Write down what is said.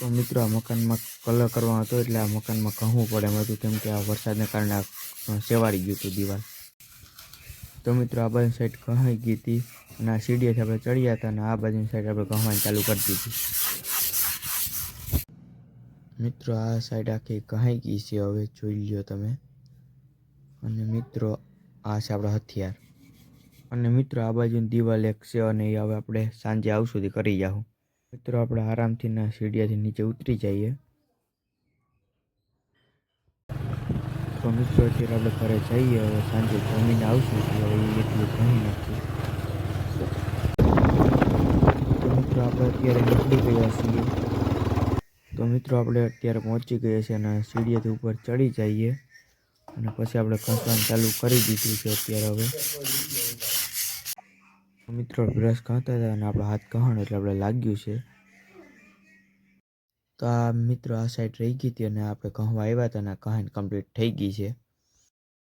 તો મિત્રો આ મકાનમાં કલર કરવાનો હતો એટલે આ મકાનમાં કહવું પડે એમ હતું, કેમ કે આ વરસાદને કારણે આ સેવાળી ગયું હતું દિવાલ. તો મિત્રો આ બાજુ સાઈડ કહાઈ ગઈ હતી અને આ સીડીએથી આપણે ચડ્યા હતા અને આ બાજુની સાઈડ આપણે કહવાની ચાલુ કરી દીધી. મિત્રો આ સાઈડ આખી કહાઈ ગઈ છે, હવે જોઈ લ્યો તમે. અને મિત્રો આ છે આપણા હથિયાર. અને મિત્રો આ બાજુની દિવાલ એક છે અને એ હવે આપણે સાંજે આવશું તે કરી જાઉં. મિત્રો આપણે આરામથી ના સીડિયાથી નીચે ઉતરી જઈએ. તો મિત્રો અત્યારે આપણે ઘરે જઈએ, હવે સાંજે જમીને આવશું હવે એટલું કહી નાખીએ. તો મિત્રો આપણે અત્યારે નીકળી ગયા છીએ. તો મિત્રો આપણે અત્યારે પહોંચી ગયા છીએ અને સીડીએથી ઉપર ચડી જઈએ અને પછી આપણે ઘસવાનું ચાલુ કરી દીધું છે અત્યારે. હવે મિત્રો બ્રશ ખાતા હતા અને આપણો હાથ કહાણો એટલે આપણે લાગ્યું છે. તો આ મિત્રો આ સાઈડ રહી ગઈ હતી અને આપણે કહવા આવ્યા હતા અને કહાની કમ્પ્લીટ થઈ ગઈ છે.